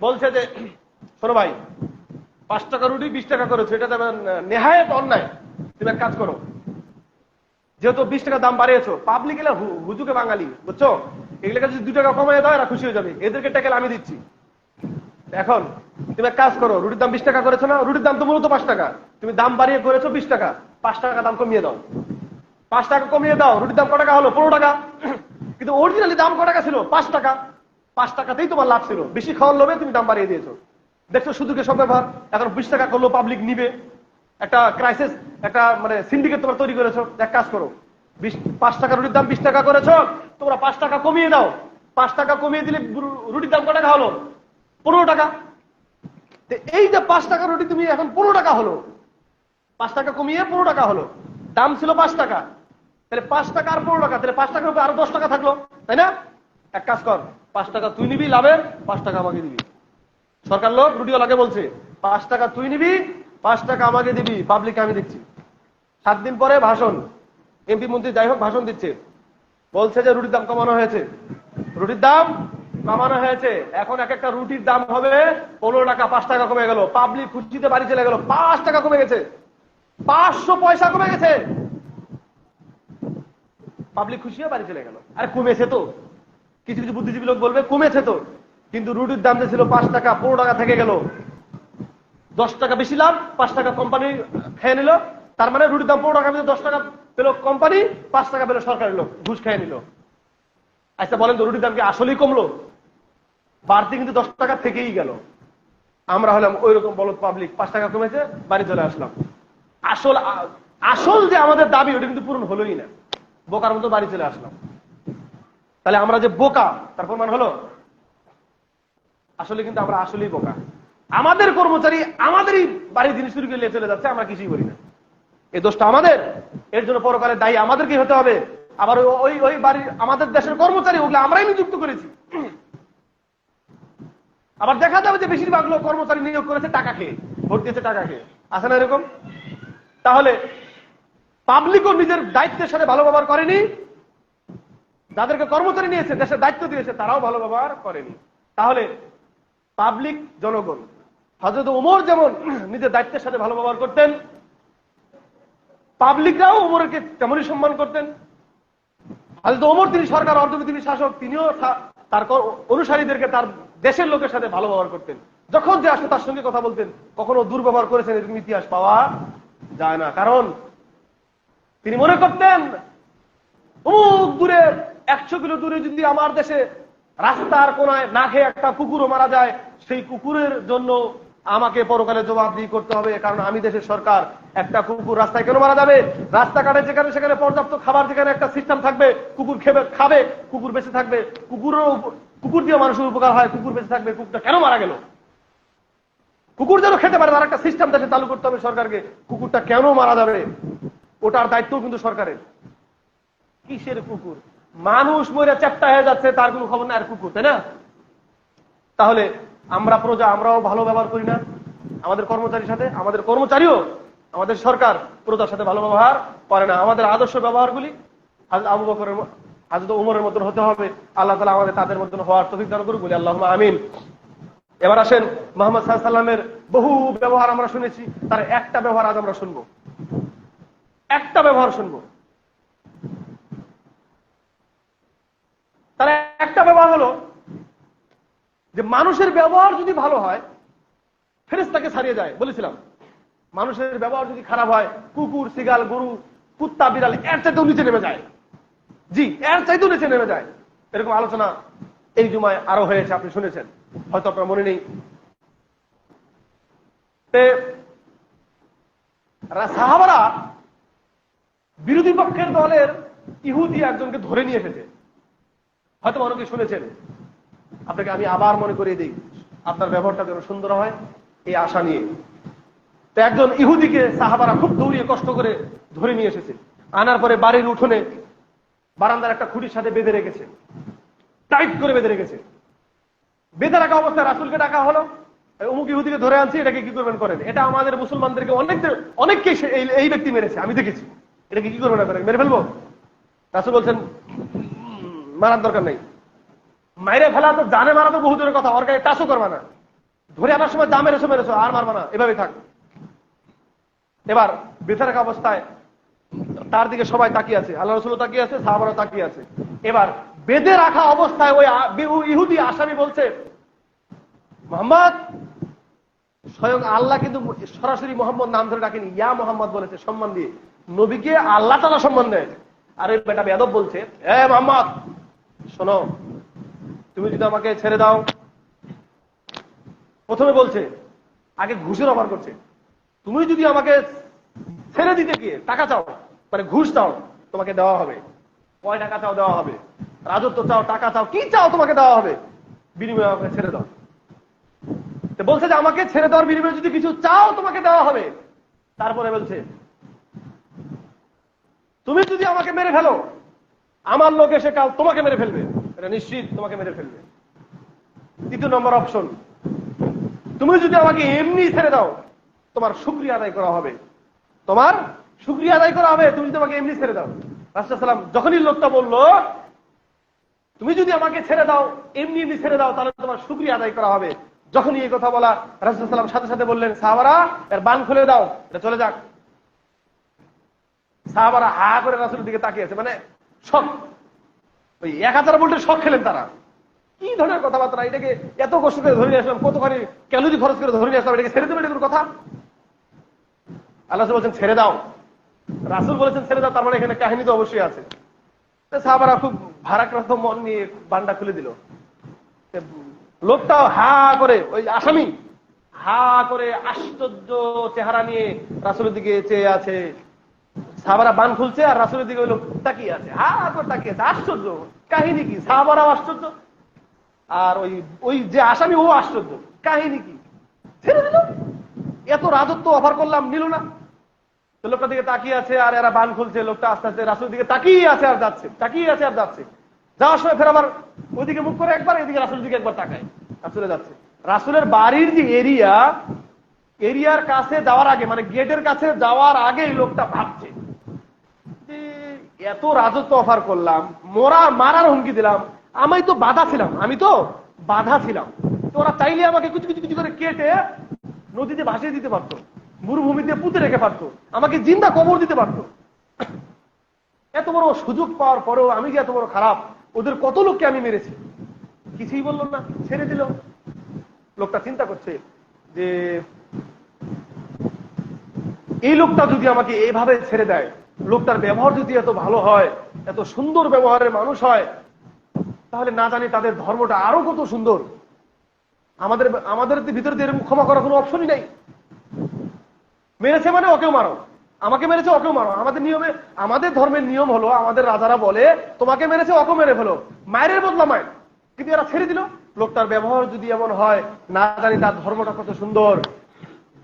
বলছে যে শোনো ভাই, 5 টাকা রুটি 20 টাকা করেছো, এটা নেহায়েত অন্যায়। তুমি এক কাজ করো, যেহেতু 20 টাকা দাম বাড়িয়েছো, পাবলিক এলে হুজুকে বাঙালি, বুঝছো, এগুলোকে যদি 2 টাকা কমাই দাও এরা খুশি হয়ে যাবে, এদেরকে ট্যাকেল আমি দিচ্ছি। এখন তুমি এক কাজ করো, রুটির দাম 20 টাকা করেছো না, রুটির দাম তো মূলত 5 টাকা, তুমি দাম বাড়িয়ে করেছো 20 টাকা, 5 টাকা দাম কমিয়ে দাও, 5 টাকা কমিয়ে দাও। রুটির দাম কত টাকা হলো? 15 টাকা। কিন্তু অরিজিনালি দাম কত টাকা ছিল? 5 টাকা। 5 টাকাতেই তোমার লাভ ছিল, বেশি খাওয়ার লোভে তুমি দাম বাড়িয়ে দিয়েছো। দেখছো সুদূকে সব ব্যাপার। এখন 20 টাকা করলো, পাবলিক নিবে, একটা ক্রাইসিস, একটা মানে সিন্ডিকেট তোমরা তৈরি করেছো। এক কাজ করো, 5 টাকা রুটির দাম 20 টাকা করেছো, তোমরা 5 টাকা কমিয়ে দাও। 5 টাকা কমিয়ে দিলে রুটির দাম কত টাকা হলো? 15 টাকা। এই যে 5 টাকা রুটি তুমি এখন 15 টাকা হলো, 5 টাকা কমিয়ে 15 টাকা হলো। দাম ছিল 5 টাকা, তাহলে 5 টাকা আর 15 টাকা, তাহলে 5 টাকার উপরে আরো 10 টাকা থাকলো, তাই না? এক কাজ কর, 5 টাকা তুই নিবি লাভের, 5 টাকা আমাকে দিবি। সরকার লোক রুটিওয়ালাকে বলছে 5 টাকা তুই নিবি, 5 টাকা আমাকে দিবি, পাবলিক আমি দেখছি। 7 দিন পরে ভাষণ, এমপি মন্ত্রী যাই হোক ভাষণ দিচ্ছে, বলছে যে রুটির দাম কমানো হয়েছে, রুটির দাম কমানো হয়েছে, এখন এক একটা রুটির দাম হবে 15 টাকা। 5 টাকা কমে গেল, পাবলিক খুশিতে বাড়ি চলে গেল, 5 টাকা কমে গেছে, 500 পয়সা কমে গেছে, পাবলিক খুশি হয়ে বাড়ি চলে গেল। আরে কমেছে তো, কিছু কিছু বুদ্ধিজীবী লোক বলবে কমেছে তো, কিন্তু রুটির দাম যে ছিল 5 টাকা, 15 টাকা থেকে গেল, 10 টাকা বেশি লাভ, 5 টাকা কোম্পানি খেয়ে নিল। তার মানে রুটির দাম 15 টাকা, 10 টাকা পেল কোম্পানি, 5 টাকা পেল সরকারি লোক, ঘুষ খেয়ে নিল। আচ্ছা বলেন তো, রুটির দাম কি আসলেই কমলো? বাড়তি কিন্তু 10 টাকা থেকেই গেল। আমরা হলাম ওই রকম বলদ পাবলিক, 5 টাকা কমেছে, বাড়ি চলে আসলাম। আসল যে আমাদের দাবি ওটা কিন্তু পূরণ হলোই না, বোকার মতো বাড়ি চলে আসলাম। তাহলে আমরা যে বোকা তার প্রমাণ হলো? আসলে কিন্তু আমরা আসলেই বোকা। আমাদের কর্মচারী আমাদেরই বাড়ির জিনিস চুরি করে নিয়ে চলে যাচ্ছে, আমরা কিছুই করি না। এই দোষটা আমাদের, এর জন্য পরকালে দায়ী আমাদেরকেই হতে হবে। আবার ওই ওই বাড়ির আমাদের দেশের কর্মচারী, ওগুলো আমরাই নিযুক্ত করেছি। আবার দেখা যাবে যে বেশিরভাগ লোক কর্মচারী নিয়োগ করেছে টাকা খেয়ে, ভোট দিয়েছে টাকা খেয়ে, আছে না এরকম? তাহলে পাবলিকও নিজের দায়িত্বের সাথে ভালো ব্যবহার করেনি, যাদেরকে কর্মচারী নিয়েছে, দেশের দায়িত্ব দিয়েছে, তারাও ভালো ব্যবহার করেনি। তাহলে পাবলিক, জনগণ, হযরত ওমর যেমন নিজের দায়িত্বের সাথে ভালো ব্যবহার করতেন, পাবলিকরাও ওমরকে তেমনই সম্মান করতেন। হযরত ওমর তিনি সরকার, অর্ধপৃথিবীর শাসক, তিনিও তার অনুসারীদেরকে তার দেশের লোকের সাথে ভালো ব্যবহার করতেন। যখন যে আসলে তার সঙ্গে কথা বলতেন, কখনো দুর্ব্যবহার করেছেন এরকম ইতিহাস পাওয়া যায় না। কারণ তিনি মনে করতেন অমুক দূরে 100 কিলো দূরে যদি আমার দেশে রাস্তার কোনায় না খেয়ে একটা কুকুরও মারা যায়, সেই কুকুরের জন্য আমাকে পরকালে জবাবদিহি করতে হবে, কারণ আমি দেশের সরকার। একটা কুকুর রাস্তায় কেন মারা যাবে? রাস্তাঘাটে যেখানে সেখানে পর্যাপ্ত খাবার, যেখানে একটা সিস্টেম থাকবে, কুকুর খাবে, কুকুর বেঁচে থাকবে, কুকুর দিয়ে মানুষের উপকার হয়, কুকুর বেঁচে থাকবে, কুকুরটা কেন মারা গেল? কুকুর যেন খেতে পারে তার একটা সিস্টেম দেশে চালু করতে হবে সরকারকে। কুকুরটা কেন মারা যাবে ওটার দায়িত্ব কিন্তু সরকারের। কিসের কুকুর? মানুষ মরে চ্যাপ্টা হয়ে যাচ্ছে, তার কোনো খবর না, আর কুকুর, তাই না? তাহলে আমরা প্রজা, আমরাও ভালো ব্যবহার করি না আমাদের কর্মচারীর সাথে? আমাদের কর্মচারীও, আমাদের সরকার প্রজার সাথে ভালো ব্যবহার করে না। আমাদের আদর্শ ব্যবহারগুলি হযরত আবু বকরের, হযরত ওমরের মতন হতে হবে। আল্লাহ তাআলা আমাদের তাদের মতন হওয়ার তৌফিক দান করুক, বলি আল্লাহুম্মা আমিন। এবার আসেন, মুহাম্মদ সাল্লাল্লাহু আলাইহি ওয়াসাল্লামের বহু ব্যবহার আমরা শুনেছি, তার একটা ব্যবহার আজ আমরা শুনবো, একটা ব্যবহার শুনবো। তার একটা ব্যবহার হলো যে মানুষের ব্যবহার যদি ভালো হয় ফেরেশতাকে ছাড়িয়ে যায়। বলেছিলাম মানুষের ব্যবহার যদি খারাপ হয়, কুকুর, শিগাল, গরু, কুত্তা, বিড়াল এর চাইতেও নিচে নেমে যায়। জি, এর চাইতেও নিচে নেমে যায়। এরকম আলোচনা এই জুমায় আরো হয়েছে, আপনি শুনেছেন, হয়তো আপনার মনে নেই। সাহাবারা বিরোধী পক্ষের দলের ইহুদি একজনকে ধরে নিয়ে এসেছে, হয়তো অনেকে শুনেছেন। আপনাকে আমি আবার মনে করিয়ে দিই, আপনার ব্যবহারটা যেন সুন্দর হয় এই আশা নিয়ে। তো একজন ইহুদিকে সাহাবারা খুব দৌড়িয়ে কষ্ট করে ধরে নিয়ে এসেছে, আনার পরে বাড়ির উঠোনে বারান্দার একটা খুঁটির সাথে বেঁধে রেখেছে, টাইট করে বেঁধে রেখেছে। বেঁধে রাখা অবস্থায় রাসূলকে ডাকা হলো, অমুক ইহুদিকে ধরে আনছি, এটাকে কি করবেন করেন। এটা আমাদের মুসলমানদেরকে অনেককে এই ব্যক্তি মেরেছে, আমি দেখেছি, এটাকে কি করবেন করেন, মেরে ফেলবো। রাসূল বলছেন মারার দরকার নেই, মাইরে ফেলা তো জানে, মারা তো বহু দূরের কথা, ওর গায়ে টাচও করবা না, ধরে আনার সময় যা মেরেছো আর মারবা না, এভাবে থাক। এবার বেঁধে রাখা অবস্থায় তার দিকে সবাই তাকিয়ে আছে, আল্লাহ রাসূলও তাকিয়ে আছে, সাহাবারাও তাকিয়ে আছে। এবার বেঁধে রাখা অবস্থায় ওই ইহুদি আসামি বলছে, মুহাম্মদ, স্বয়ং আল্লাহ কিন্তু সরাসরি মোহাম্মদ নাম ধরে ডাকেনি, ইয়া মোহাম্মদ বলেছে সম্মান দিয়ে। নবীকে আল্লাহ তাআলা সম্মান দেয়। আর ওই বেটা বেয়াদব বলছে, এ মোহাম্মদ শোনো, তুমি যদি আমাকে ছেড়ে দাও, প্রথমে বলছে, আগে ঘুষের অফার করছে, তুমি যদি আমাকে ছেড়ে দিতে গিয়ে টাকা চাও, মানে ঘুষ চাও, তোমাকে দেওয়া হবে। কয় টাকা চাও, দেওয়া হবে। রাজত্ব চাও, টাকা চাও, কি চাও, তোমাকে দেওয়া হবে, বিনিময়ে আমাকে ছেড়ে দাও। বলছে যে আমাকে ছেড়ে দেওয়ার বিনিময়ে যদি কিছু চাও তোমাকে দেওয়া হবে। তারপরে বলছে, তুমি যদি আমাকে মেরে ফেলো, আমার লোক এসে কাল তোমাকে মেরে ফেলবে, এটা নিশ্চিত তোমাকে মেরে ফেলবে। দ্বিতীয় নম্বর অপশন, তুমি যদি আমাকে এমনি ছেড়ে দাও, তোমার শুকরিয়া আদায় করা হবে, তোমার শুকরিয়া আদায় করা হবে, তুমি যদি আমাকে এমনি ছেড়ে দাও। রাসূল সাল্লাল্লাহু আলাইহি ওয়াসাল্লাম যখনই লোকটা বললো তুমি যদি আমাকে ছেড়ে দাও, এমনি এমনি ছেড়ে দাও, তাহলে তোমার শুকরিয়া আদায় করা হবে, যখনই এই কথা বলা, রাসূল সাল্লাল্লাহু আলাইহি ওয়াসাল্লাম সাথে সাথে বললেন, সাহাবারা এর বান খুলে দাও, এটা চলে যাক। সাহাবারা হা করে রাসূলের দিকে তাকিয়ে আছে, মানে শক, ওই 1000 ভোল্টের শক খেলেন তারা। কি ধরনের কথাবার্তা, এটাকে এত কষ্ট করে ধরে নিয়ে আসলাম, কতখানি ক্যালোরি খরচ করে ধরে নিয়ে আসলাম, এটাকে ছেড়ে দেবেন, এগুলোর কথা? আল্লাহ বলছেন ছেড়ে দাও, রাসূল বলেছেন ছেড়ে দাও, তার মানে এখানে কাহিনী তো অবশ্যই আছে। সাহাবারা খুব ভারাক্রান্ত মন নিয়ে বান্ডা খুলে দিল। লোকটাও হা করে, ওই আসামি হা করে আশ্চর্য চেহারা নিয়ে রাসূলের দিকে চেয়ে আছে। সাহাবারা বান খুলছে আর রাসূলের দিকে ওই লোক তাকিয়ে আছে, হা করে তাকিয়ে আছে, আশ্চর্য। কাহিনী কি? সাহাবারাও আশ্চর্য, আর ওই যে আসামি ও আশ্চর্য। কাহিনী কি? ছেড়ে দিল, এত রাজত্ব অফার করলাম, নিল না। তো লোকটা দিকে তাকিয়ে আছে আর এরা বান খুলছে, লোকটা আস্তে আস্তে রাসূলের দিকে তাকিয়ে আছে আর যাচ্ছে, তাকিয়ে আছে আর যাচ্ছে। যাওয়ার সময় ফের আবার ওইদিকে মুখ করে একবার, এদিকে রাসূলের দিকে একবার তাকায়, রাসূলে যাচ্ছে। রাসূলের বাড়ির যে এরিয়ার কাছে যাওয়ার আগে, মানে গেটের কাছে যাওয়ার আগে লোকটা ভাবছে যে এত রাজত্ব অফার করলাম, মারার হুমকি দিলাম, আমি তো বাধা ছিলাম, তো ওরা চাইলে আমাকে কিছু কিছু কিছু করে কেটে নদীতে ভাসিয়ে দিতে পারতো, মরুভূমিতে পুঁতে রেখে পারতো, আমাকে জিন্দা কবর দিতে পারতো। এত বড় সুযোগ পাওয়ার পরেও আমি যে এত বড় খারাপ, ওদের কত লোককে আমি মেরেছি, কিছুই বলল না, ছেড়ে দিল। লোকটা চিন্তা করছে যে এই লোকটা যদি আমাকে এইভাবে ছেড়ে দেয়, লোকটার ব্যবহার যদি এত ভালো হয়, এত সুন্দর ব্যবহারের মানুষ হয়, তাহলে না জানি তাদের ধর্মটা আরো কত সুন্দর, আমাদের আমাদের ভিতরে এরকম ক্ষমা করার কোনো অপশনই নাই। মেরেছে মানে ওকেও মারো, আমাকে মেরেছে ওকেও মারো। আমাদের নিয়মে, আমাদের ধর্মের নিয়ম হলো, আমাদের রাজারা বলে তোমাকে মেরেছে ওকেও মেরে ফেলো, মায়ের বদলা মায়ের। কিন্তু এরা ছেড়ে দিল। লোকটার ব্যবহার যদি এমন হয়, না জানি তার ধর্মটা কত সুন্দর,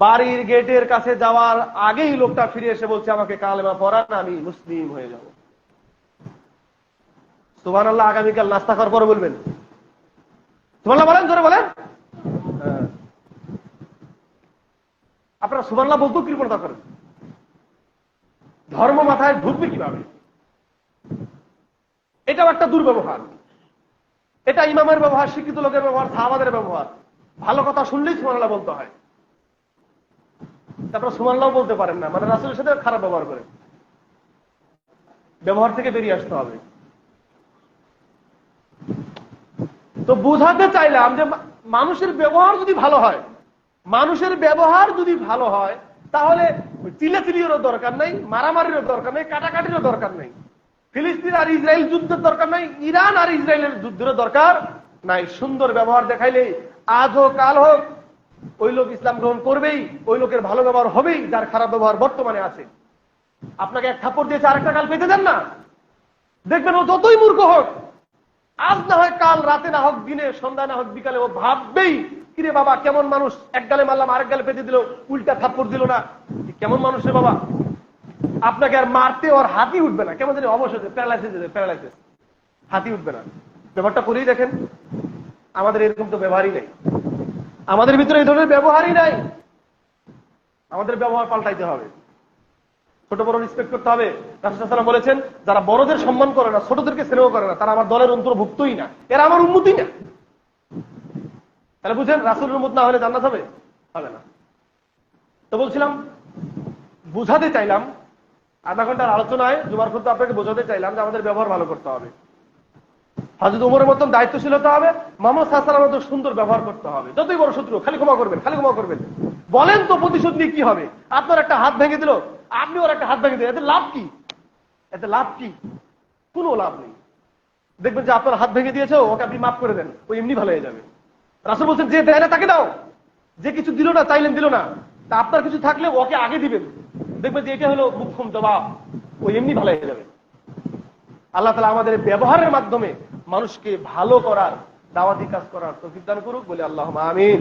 বাড়ির গেটের কাছে যাওয়ার আগেই লোকটা ফিরে এসে বলছে আমাকে কালেমা পড়ান, আমি মুসলিম হয়ে যাব। সুবহানাল্লাহ। আগামীকাল নাস্তা করার পরে বলবেন সুবহানাল্লাহ, বলেন জোরে বলেন। আপনারা সুবহানাল্লাহ বলতেও কৃপণতা করেন, ধর্ম মাথায় ঢুকবে কিভাবে? এটাও একটা দুর্ব্যবহার। এটা ইমামের ব্যবহার, শিক্ষিত লোকের ব্যবহার, সাহাবাদের ব্যবহার। ভালো কথা শুনলেই সুবহানাল্লাহ বলতে হয়, তারপর সুবহানাল্লাহ বলতে পারেন না, মানে রাসূলের সাথে খারাপ ব্যবহার করে। ব্যবহার থেকে বেরিয়ে আসতে হবে। তো বুঝাতে চাইলাম যে মানুষের ব্যবহার যদি ভালো হয়, মানুষের ব্যবহার যদি ভালো হয়, তাহলে চিলাচিলিরও দরকার নাই, মারামারিরও দরকার নেই, কাটাকাটিরও দরকার নেই, ফিলিস্তিন আর ইসরায়েল যুদ্ধের দরকার নাই, ইরান আর ইসরায়েলের যুদ্ধেরও দরকার নাই। সুন্দর ব্যবহার দেখাইলেই আজ হোক কাল হোক ওই লোক ইসলাম গ্রহণ করবেই, ওই লোকের ভালো ব্যবহার হবেই যার খারাপ ব্যবহার বর্তমানে আছে। আপনাকে এক থাপ্পড় দিয়েছে, আরেকটা কাল পেতে দেন না, দেখবেন ও যতই মূর্খ হোক, আজ না হয় কাল, রাতে না হোক দিনে, সন্ধ্যা না হোক বিকালে, ও ভাববেই কিরে বাবা কেমন মানুষ, এক গালে মারলাম আরেক গালে পেতে দিল, উল্টা থাপ্পড় দিল না, কেমন মানুষ রে বাবা। আপনাকে আর মারতে ওর হাতি উঠবে না, কেমন জানি অবশ্যই প্যারালাইসিস, হাতি উঠবে না। ব্যাপারটা করেই দেখেন। আমাদের এরকম তো ব্যবহারই নাই, আমাদের ভিতরে এই ধরনের ব্যবহারই নাই। আমাদের ব্যবহার পাল্টাইতে হবে, ছোট বড় রেসপেক্ট করতে হবে। রাসূল সাল্লাল্লাহু আলাইহি ওয়াসাল্লাম বলেছেন, যারা বড়দের সম্মান করে না, ছোটদেরকে স্নেহ করে না, তারা আমার দলের অন্তর্ভুক্তই না, এরা আমার উম্মতই না। তাহলে বুঝেন, রাসূলের উম্মত না হলে জান্নাত হবে? হবে না। তো বলছিলাম, বুঝাতে চাইলাম আধা ঘন্টার আলোচনায়, জুমার খুতবা আপনাকে বোঝাতে চাইলাম যে আমাদের ব্যবহার ভালো করতে হবে। হযরত ওমরের মতন দায়িত্বশীল হতে হবে, মুহাম্মদ সাল্লাল্লাহু আলাইহি ওয়াসাল্লামের মতো সুন্দর ব্যবহার করতে হবে। যতই বড় শত্রু, খালি ক্ষমা করবেন, খালি ক্ষমা করবেন। বলেন তো প্রতিশোধ নিয়ে কি হবে? আপনার একটা হাত ভেঙে দিল, আপনি ওর একটা হাত ভেঙে দিলেন, এতে লাভ কি? এতে লাভ কি? কোনো লাভ নেই। দেখবেন যে আপনার হাত ভেঙে দিয়েছে, ওকে আপনি মাফ করে দেন, ও এমনি ভালো হয়ে যাবে। রাসূল বলছেন, যে দেয় না তাকে দাও, যে কিছু দিল না, চাইলেন দিল না, তা আপনার কিছু থাকলে ওকে আগে দিবেন, দেখবেন যে এটা হলো মুখ্যম জবাব, ও এমনি ভালো হয়ে যাবে। আল্লাহ তাআলা আমাদের ব্যবহারের মাধ্যমে মানুষকে ভালো করার, দাওয়াতি কাজ করার তৌফিক দান করুক বলে আল্লাহুম্মা আমিন।